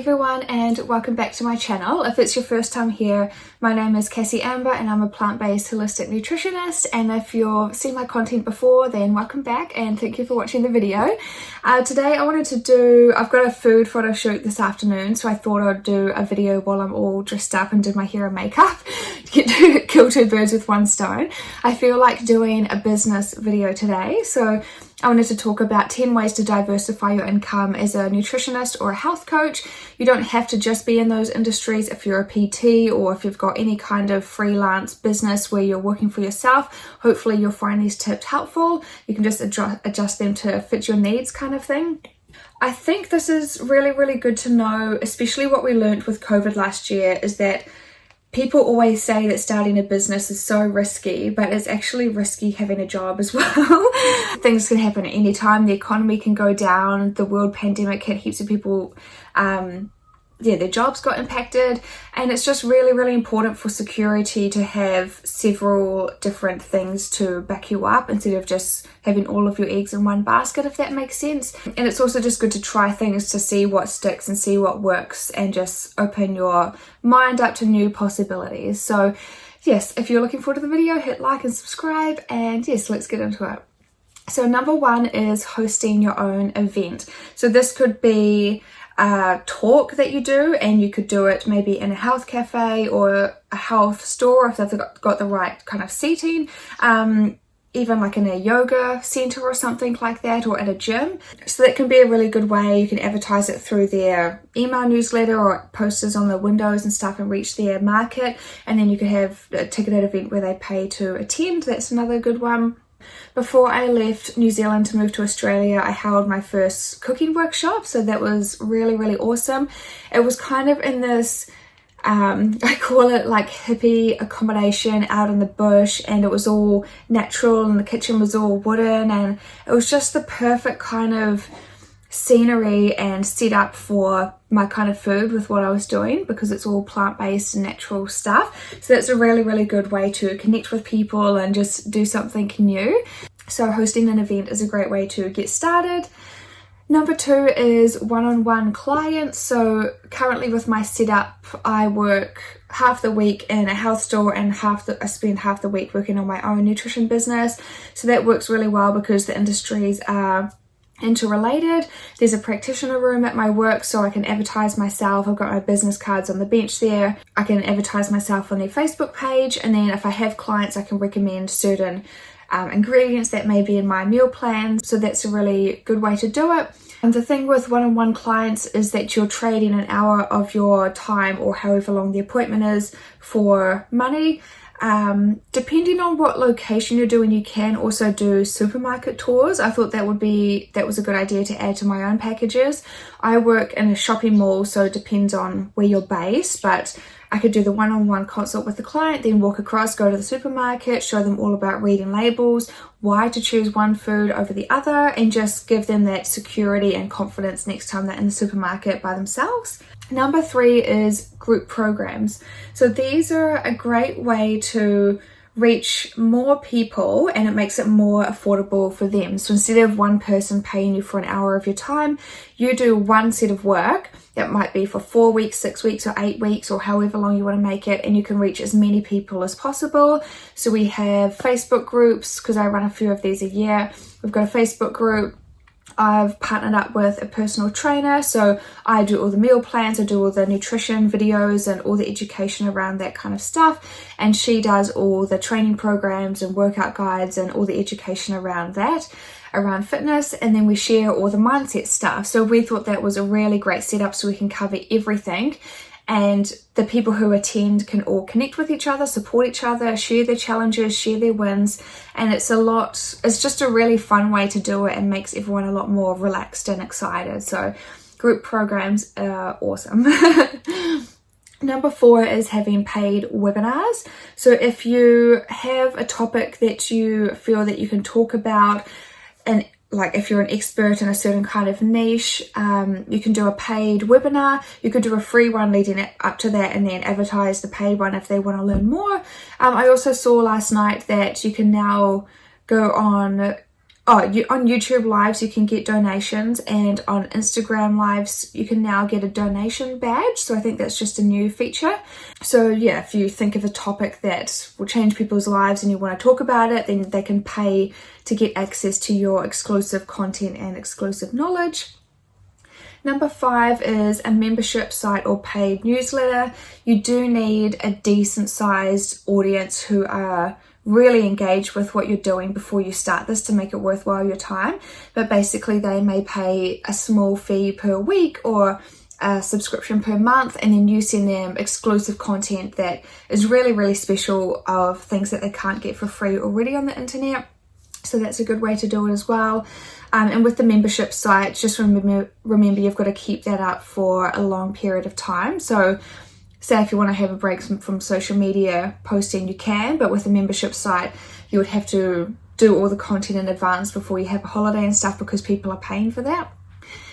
everyone and welcome back to my channel. If it's your first time here, my name is Cassie Amber and I'm a plant-based holistic nutritionist, and if you've seen my content before then welcome back and thank you for watching the video. Today I've got a food photo shoot this afternoon, so I thought I'd do a video while I'm all dressed up and did my hair and makeup to kill two birds with one stone. I feel like doing a business video today, so I wanted to talk about 10 ways to diversify your income as a nutritionist or a health coach. You don't have to just be in those industries. If you're a PT or if you've got any kind of freelance business where you're working for yourself, hopefully you'll find these tips helpful. You can just adjust them to fit your needs kind of thing. I think this is really good to know, especially what we learned with COVID last year, is that people always say that starting a business is so risky, but it's actually risky having a job as well. Things can happen at any time. The economy can go down. The world pandemic hit heaps of people. Their jobs got impacted, and it's just really important for security to have several different things to back you up instead of just having all of your eggs in one basket, if that makes sense. And it's also just good to try things to see what sticks and see what works and just open your mind up to new possibilities. So yes, if you're looking forward to the video, hit like and subscribe, and yes, let's get into it. So number one is hosting your own event. So this could be a talk that you do, and you could do it maybe in a health cafe or a health store if they've got the right kind of seating, even like in a yoga center or something like that, or at a gym. So that can be a really good way. You can advertise it through their email newsletter or posters on the windows and stuff and reach their market, and then you could have a ticketed event where they pay to attend. That's another good one. Before I left New Zealand to move to Australia, I held my first cooking workshop, so that was really awesome. It was kind of in this, I call it like hippie accommodation out in the bush, and it was all natural and the kitchen was all wooden, and it was just the perfect kind of scenery and set up for my kind of food with what I was doing, because it's all plant-based and natural stuff. So that's a really good way to connect with people and just do something new. So hosting an event is a great way to get started. Number two is one-on-one clients. So currently with my setup, I work half the week in a health store and I spend half the week working on my own nutrition business. So that works really well because the industries are interrelated. There's a practitioner room at my work, so I can advertise myself. I've got my business cards on the bench there. I can advertise myself on their Facebook page, and then if I have clients, I can recommend certain ingredients that may be in my meal plan. So that's a really good way to do it. And the thing with one-on-one clients is that you're trading an hour of your time, or however long the appointment is, for money. Depending on what location you're doing, you can also do supermarket tours. I thought that was a good idea to add to my own packages. I work in a shopping mall, so it depends on where you're based, but I could do the one-on-one consult with the client, then walk across, go to the supermarket, show them all about reading labels, why to choose one food over the other, and just give them that security and confidence next time they're in the supermarket by themselves. Number three is group programs. So these are a great way to reach more people, and it makes it more affordable for them. So instead of one person paying you for an hour of your time, you do one set of work that might be for 4 weeks, 6 weeks, or 8 weeks, or however long you want to make it, and you can reach as many people as possible. So we have Facebook groups, because I run a few of these a year. We've got a Facebook group. I've partnered up with a personal trainer, so I do all the meal plans, I do all the nutrition videos and all the education around that kind of stuff, and she does all the training programs and workout guides and all the education around that, around fitness, and then we share all the mindset stuff. So we thought that was a really great setup, so we can cover everything, and the people who attend can all connect with each other, support each other, share their challenges, share their wins, and it's just a really fun way to do it and makes everyone a lot more relaxed and excited. So group programs are awesome. Number four is having paid webinars. So if you have a topic that you feel that you can talk about, and like if you're an expert in a certain kind of niche, you can do a paid webinar. You could do a free one leading up to that and then advertise the paid one if they want to learn more. I also saw last night that you can now go on on YouTube lives you can get donations, and on Instagram lives you can now get a donation badge. So I think that's just a new feature. So yeah, if you think of a topic that will change people's lives and you want to talk about it, then they can pay to get access to your exclusive content and exclusive knowledge. Number 5 is a membership site or paid newsletter. You do need a decent sized audience who are really engaged with what you're doing before you start this to make it worthwhile your time. But basically they may pay a small fee per week or a subscription per month, and then you send them exclusive content that is really, really special of things that they can't get for free already on the internet. So that's a good way to do it as well. And with the membership site, just remember you've got to keep that up for a long period of time. So say if you want to have a break from social media posting, you can, but with a membership site, you would have to do all the content in advance before you have a holiday and stuff, because people are paying for that.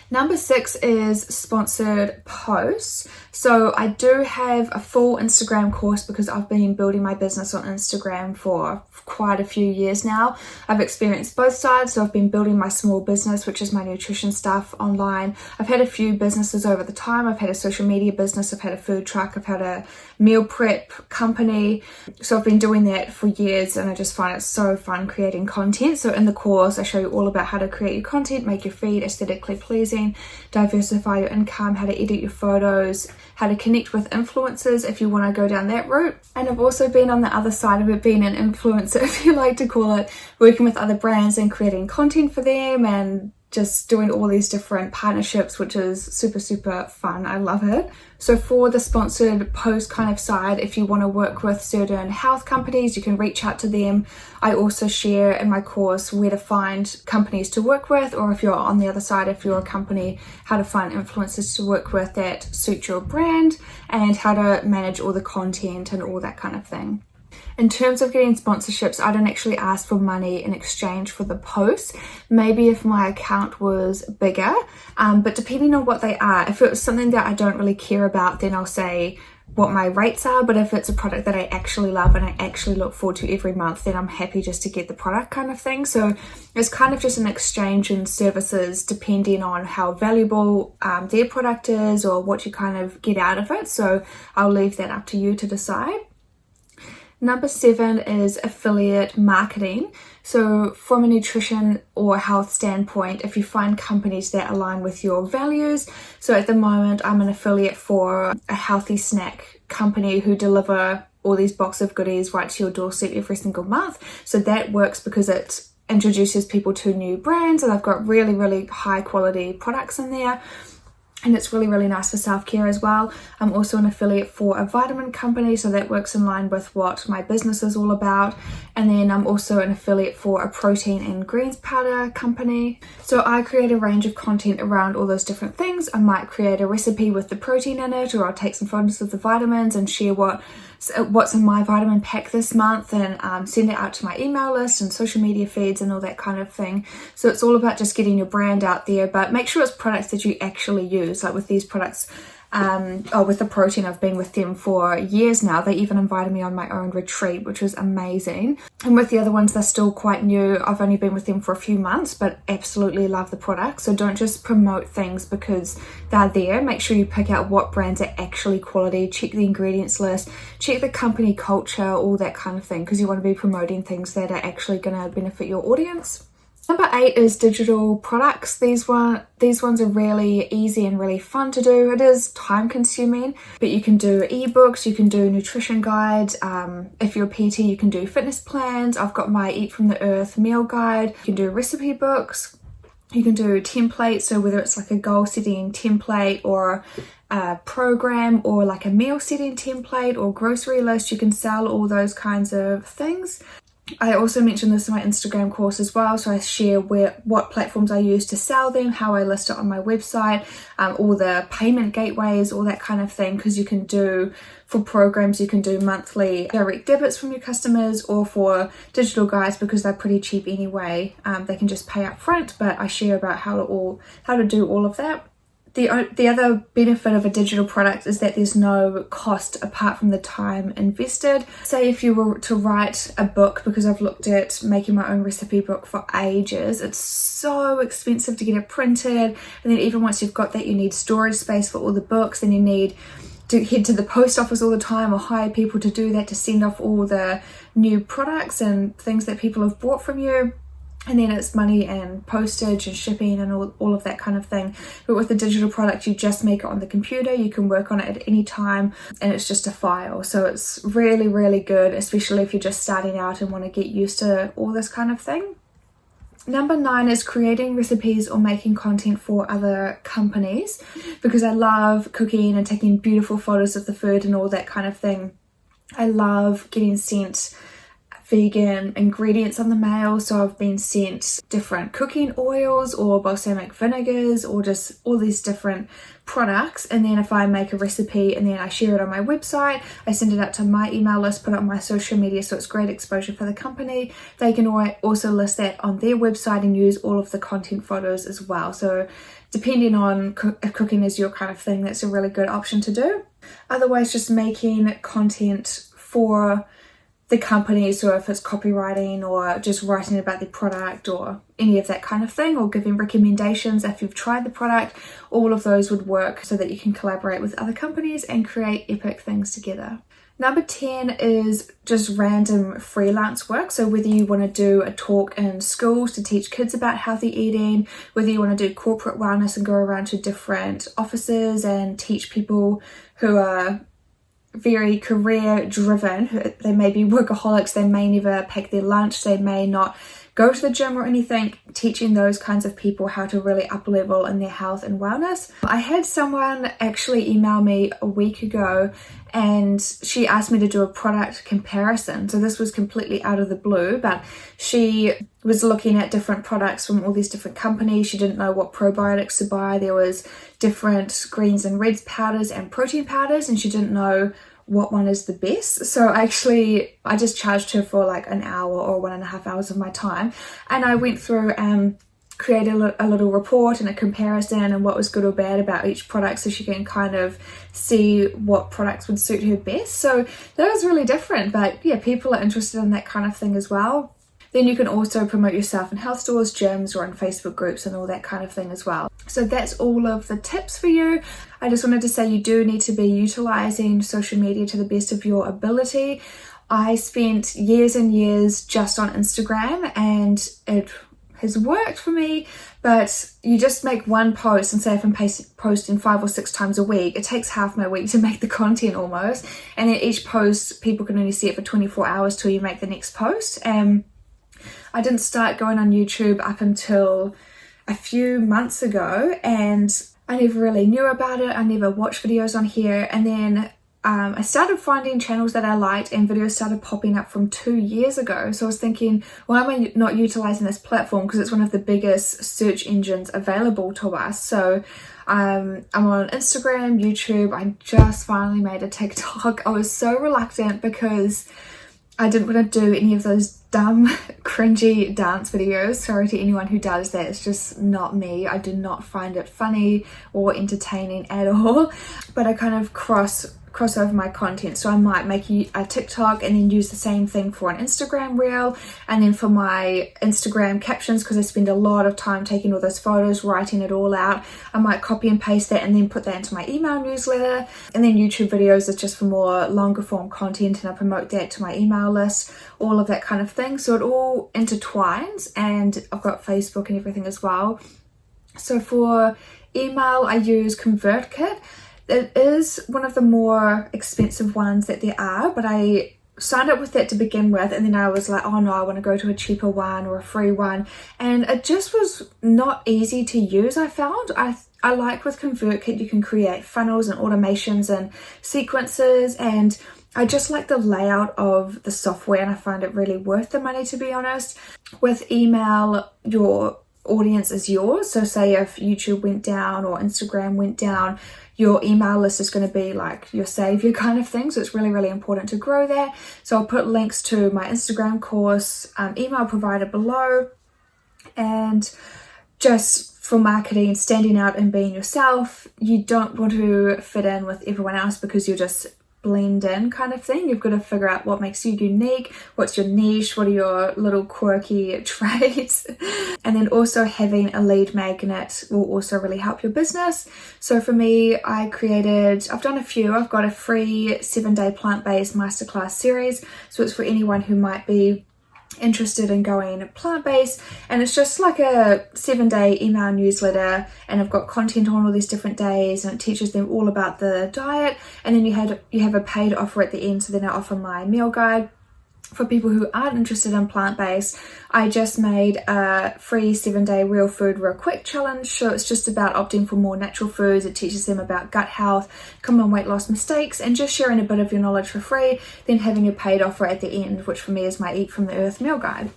Number 6 is sponsored posts. So I do have a full Instagram course because I've been building my business on Instagram for quite a few years now. I've experienced both sides. So I've been building my small business, which is my nutrition stuff, online. I've had a few businesses over the time. I've had a social media business, I've had a food truck, I've had a meal prep company. So I've been doing that for years, and I just find it so fun creating content. So in the course, I show you all about how to create your content, make your feed aesthetically pleasing, diversify your income, how to edit your photos, how to connect with influencers if you want to go down that route. And I've also been on the other side of it, being an influencer, if you like to call it, working with other brands and creating content for them and just doing all these different partnerships, which is super, super fun. I love it. So for the sponsored post kind of side, if you want to work with certain health companies, you can reach out to them. I also share in my course where to find companies to work with, or if you're on the other side, if you're a company, how to find influencers to work with that suit your brand, and how to manage all the content and all that kind of thing. In terms of getting sponsorships, I don't actually ask for money in exchange for the posts. Maybe if my account was bigger, but depending on what they are, if it was something that I don't really care about, then I'll say what my rates are. But if it's a product that I actually love and I actually look forward to every month, then I'm happy just to get the product kind of thing. So it's kind of just an exchange in services depending on how valuable their product is or what you kind of get out of it. So I'll leave that up to you to decide. Number 7 is affiliate marketing. So from a nutrition or health standpoint, if you find companies that align with your values, so at the moment I'm an affiliate for a healthy snack company who deliver all these boxes of goodies right to your doorstep every single month. So that works because it introduces people to new brands, and I've got really, really high quality products in there. And it's really, really nice for self-care as well. I'm also an affiliate for a vitamin company, so that works in line with what my business is all about. And then I'm also an affiliate for a protein and greens powder company. So I create a range of content around all those different things. I might create a recipe with the protein in it, or I'll take some photos of the vitamins and share what's in my vitamin pack this month, and send it out to my email list and social media feeds and all that kind of thing. So it's all about just getting your brand out there, but make sure it's products that you actually use. Like with these products, with the protein, I've been with them for years now. They even invited me on my own retreat, which was amazing. And with the other ones, they're still quite new. I've only been with them for a few months, but absolutely love the product. So don't just promote things because they're there. Make sure you pick out what brands are actually quality, check the ingredients list, check the company culture, all that kind of thing, because you want to be promoting things that are actually going to benefit your audience. Number 8 is digital products. These ones are really easy and really fun to do. It is time consuming, but you can do ebooks, you can do nutrition guides. If you're a PT, you can do fitness plans. I've got my Eat from the Earth meal guide. You can do recipe books. You can do templates. So whether it's like a goal setting template or a program or like a meal setting template or grocery list, you can sell all those kinds of things. I also mentioned this in my Instagram course as well, so I share what platforms I use to sell them, how I list it on my website, all the payment gateways, all that kind of thing, because you can do, for programs, you can do monthly direct debits from your customers, or for digital guides, because they're pretty cheap anyway, they can just pay up front, but I share about how to do all of that. The other benefit of a digital product is that there's no cost apart from the time invested. Say if you were to write a book, because I've looked at making my own recipe book for ages, it's so expensive to get it printed, and then even once you've got that, you need storage space for all the books, then you need to head to the post office all the time or hire people to do that, to send off all the new products and things that people have bought from you. And then it's money and postage and shipping and all of that kind of thing. But with the digital product, you just make it on the computer, you can work on it at any time, and it's just a file. So it's really, really good, especially if you're just starting out and want to get used to all this kind of thing. Number 9 is creating recipes or making content for other companies, because I love cooking and taking beautiful photos of the food and all that kind of thing. I love getting sent vegan ingredients on the mail, so I've been sent different cooking oils or balsamic vinegars or just all these different products, and then if I make a recipe and then I share it on my website, I send it out to my email list, put it on my social media, so it's great exposure for the company. They can also list that on their website and use all of the content photos as well. So depending on if cooking is your kind of thing, that's a really good option to do. Otherwise, just making content for the company, so if it's copywriting or just writing about the product or any of that kind of thing, or giving recommendations if you've tried the product, all of those would work so that you can collaborate with other companies and create epic things together. Number 10 is just random freelance work. So whether you want to do a talk in schools to teach kids about healthy eating, whether you want to do corporate wellness and go around to different offices and teach people who are very career driven, they may be workaholics, they may never pack their lunch, they may not go to the gym or anything, teaching those kinds of people how to really up level in their health and wellness. I had someone actually email me a week ago and she asked me to do a product comparison. So this was completely out of the blue, but she was looking at different products from all these different companies. She didn't know what probiotics to buy. There was different greens and reds powders and protein powders, and she didn't know what one is the best. So I just charged her for like an hour or 1.5 hours of my time, and I went through and created a little report and a comparison and what was good or bad about each product, so she can kind of see what products would suit her best. So that was really different, but yeah, people are interested in that kind of thing as well. Then you can also promote yourself in health stores, gyms, or in Facebook groups and all that kind of thing as well. So that's all of the tips for you. I just wanted to say you do need to be utilizing social media to the best of your ability. I spent years and years just on Instagram and it has worked for me, but you just make one post, and say if I'm posting 5 or 6 times a week, it takes half my week to make the content almost, and then each post people can only see it for 24 hours till you make the next post. I didn't start going on YouTube up until a few months ago, and I never really knew about it. I never watched videos on here, and then I started finding channels that I liked and videos started popping up from 2 years ago. So I was thinking, why am I not utilizing this platform? Because it's one of the biggest search engines available to us. So I'm on Instagram, YouTube. I just finally made a TikTok. I was so reluctant because I didn't want to do any of those dumb, cringy dance videos. Sorry to anyone who does that. It's just not me. I do not find it funny or entertaining at all. But I kind of cross over my content, so I might make a TikTok and then use the same thing for an Instagram reel, and then for my Instagram captions, because I spend a lot of time taking all those photos, writing it all out, I might copy and paste that and then put that into my email newsletter. And then YouTube videos is just for more longer form content, and I promote that to my email list, all of that kind of thing. So it all intertwines, and I've got Facebook and everything as well. So for email, I use ConvertKit. It is one of the more expensive ones that there are, but I signed up with that to begin with, and then I was like, oh no, I want to go to a cheaper one or a free one, and it just was not easy to use. I found I like with ConvertKit you can create funnels and automations and sequences, and I just like the layout of the software, and I find it really worth the money, to be honest. With email, your audience is yours. So say if YouTube went down or Instagram went down, your email list is going to be like your savior kind of thing. So it's really, really important to grow that. So I'll put links to my Instagram course, email provider below. And just for marketing, standing out and being yourself. You don't want to fit in with everyone else because you're just blend in kind of thing. You've got to figure out what makes you unique, what's your niche, what are your little quirky traits. And then also having a lead magnet will also really help your business. So for me, I've done a few. I've got a free 7-day plant-based masterclass series. So it's for anyone who might be interested in going plant-based, and it's just like a 7-day email newsletter, and I've got content on all these different days, and it teaches them all about the diet. And then you have a paid offer at the end. So then I offer my meal guide. For people who aren't interested in plant-based, I just made a free 7-day real food real quick challenge. So it's just about opting for more natural foods. It teaches them about gut health, common weight loss mistakes, and just sharing a bit of your knowledge for free, then having your paid offer at the end, which for me is my Eat from the Earth meal guide.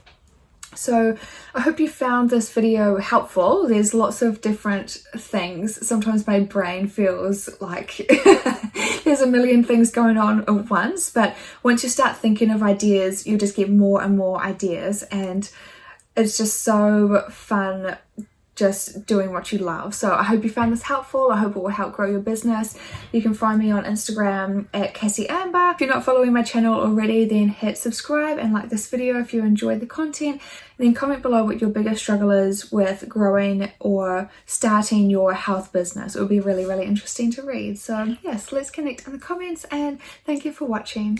So I hope you found this video helpful. There's lots of different things. Sometimes my brain feels like there's a million things going on at once, but once you start thinking of ideas, you just get more and more ideas, and it's just so fun just doing what you love. So I hope you found this helpful. I hope it will help grow your business. You can find me on Instagram at CassieAmber. If you're not following my channel already, then hit subscribe and like this video if you enjoyed the content. And then comment below what your biggest struggle is with growing or starting your health business. It would be really, really interesting to read. So yes, let's connect in the comments, and thank you for watching.